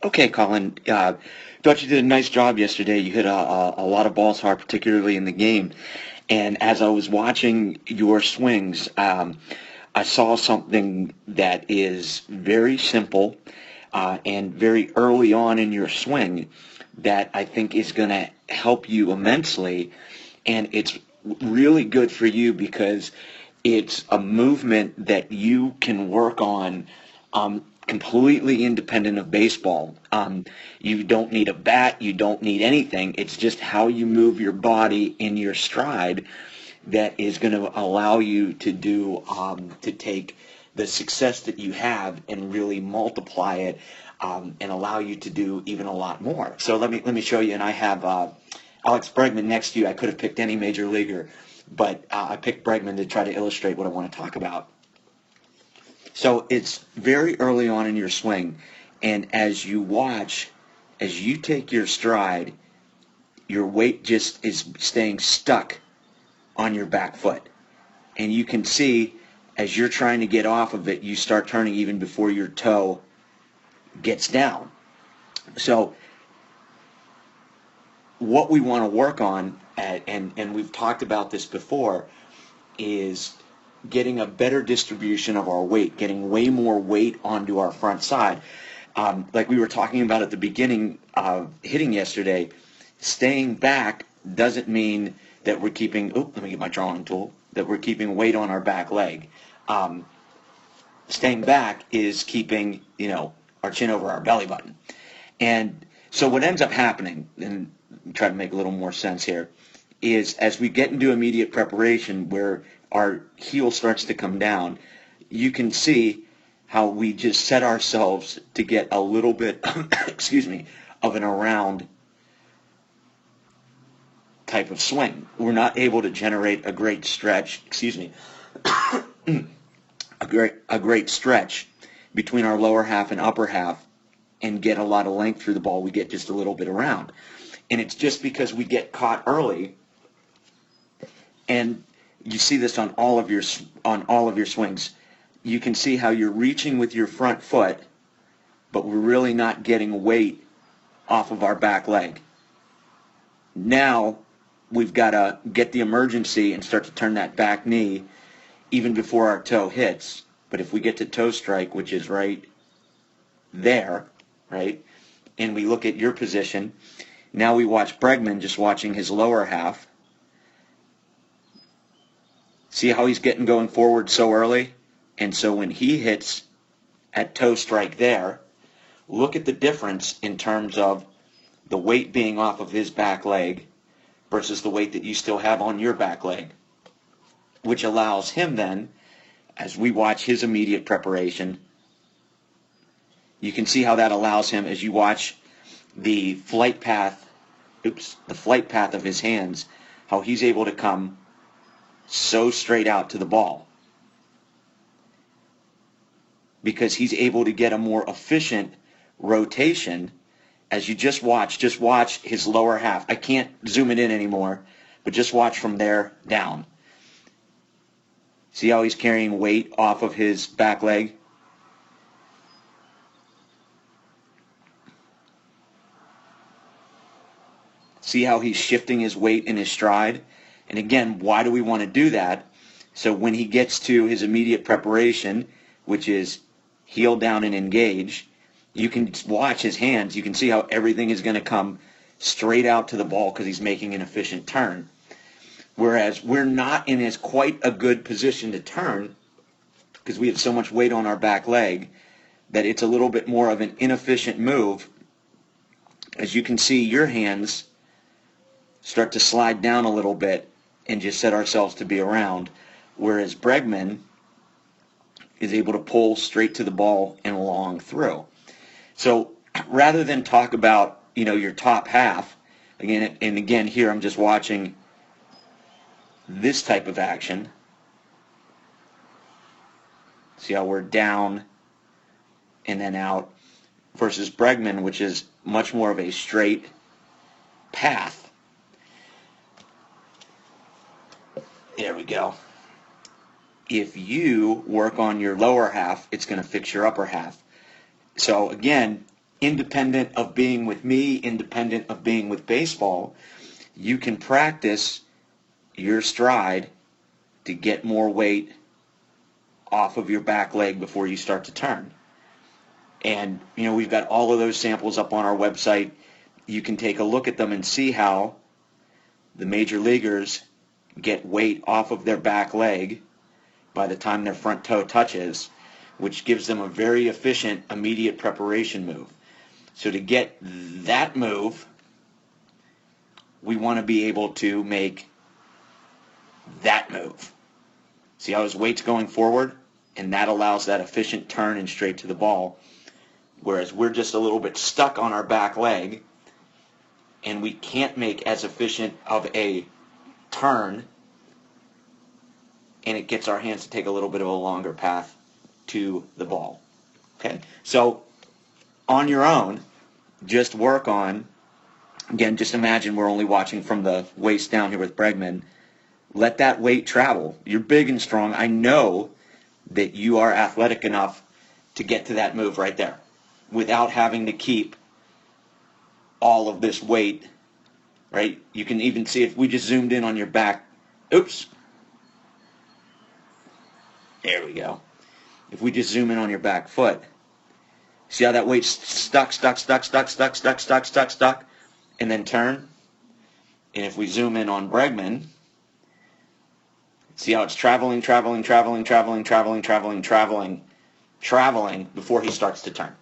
Okay, Colin. Thought you did a nice job yesterday. You hit a lot of balls hard, particularly in the game. And as I was watching your swings, I saw something that is very simple and very early on in your swing that I think is going to help you immensely. And it's really good for you because it's a movement that you can work on completely independent of baseball. You don't need a bat, you don't need anything. It's just how you move your body in your stride that is going to allow you to take the success that you have and really multiply it and allow you to do even a lot more. So let me show you. And I have Alex Bregman next to you. I could have picked any major leaguer, but I picked Bregman to try to illustrate what I want to talk about. So it's very early on in your swing, and as you watch, as you take your stride, your weight just is staying stuck on your back foot. And you can see as you're trying to get off of it, you start turning even before your toe gets down. So what we want to work on, and we've talked about this before, is getting a better distribution of our weight, getting way more weight onto our front side. Like we were talking about at the beginning of hitting yesterday, staying back doesn't mean that we're keeping, let me get my drawing tool, that we're keeping weight on our back leg. Staying back is keeping, our chin over our belly button. And so what ends up happening, and try to make a little more sense here, is as we get into immediate preparation where our heel starts to come down, you can see how we just set ourselves to get a little bit, excuse me, of an around type of swing. We're not able to generate a great stretch, excuse me, a great stretch between our lower half and upper half and get a lot of length through the ball. We get just a little bit around. And it's just because we get caught early, and you see this on all of your swings. You can see how you're reaching with your front foot, but we're really not getting weight off of our back leg. Now we've got to get the emergency and start to turn that back knee even before our toe hits. But if we get to toe strike, which is right there, right, and we look at your position, now we watch Bregman just watching his lower half. See how he's getting going forward so early? And so when he hits at toe strike there, look at the difference in terms of the weight being off of his back leg versus the weight that you still have on your back leg, which allows him then, as we watch his immediate preparation, you can see how that allows him as you watch the flight path of his hands, how he's able to come so straight out to the ball because he's able to get a more efficient rotation. As you just watch his lower half. I can't zoom it in anymore, but just watch from there down. See how he's carrying weight off of his back leg? See how he's shifting his weight in his stride? And again, why do we want to do that? So when he gets to his immediate preparation, which is heel down and engage, you can watch his hands. You can see how everything is going to come straight out to the ball because he's making an efficient turn. Whereas we're not in as quite a good position to turn because we have so much weight on our back leg that it's a little bit more of an inefficient move. As you can see, your hands start to slide down a little bit and just set ourselves to be around, whereas Bregman is able to pull straight to the ball and long through. So rather than talk about, your top half, again here I'm just watching this type of action. See how we're down and then out versus Bregman, which is much more of a straight path. There we go. If you work on your lower half, it's going to fix your upper half. So again, independent of being with me, independent of being with baseball, you can practice your stride to get more weight off of your back leg before you start to turn. And, we've got all of those samples up on our website. You can take a look at them and see how the major leaguers get weight off of their back leg by the time their front toe touches, which gives them a very efficient immediate preparation move. So to get that move, we want to be able to make that move. See how his weight's going forward? And that allows that efficient turn and straight to the ball. Whereas we're just a little bit stuck on our back leg, and we can't make as efficient of a turn, and it gets our hands to take a little bit of a longer path to the ball. Okay? So on your own, just work on, again, just imagine we're only watching from the waist down here with Bregman. Let that weight travel. You're big and strong. I know that you are athletic enough to get to that move right there without having to keep all of this weight, right? You can even see if we just zoomed in on your back. Oops. There we go. If we just zoom in on your back foot, see how that weight's stuck, and then turn? And if we zoom in on Bregman, see how it's traveling before he starts to turn.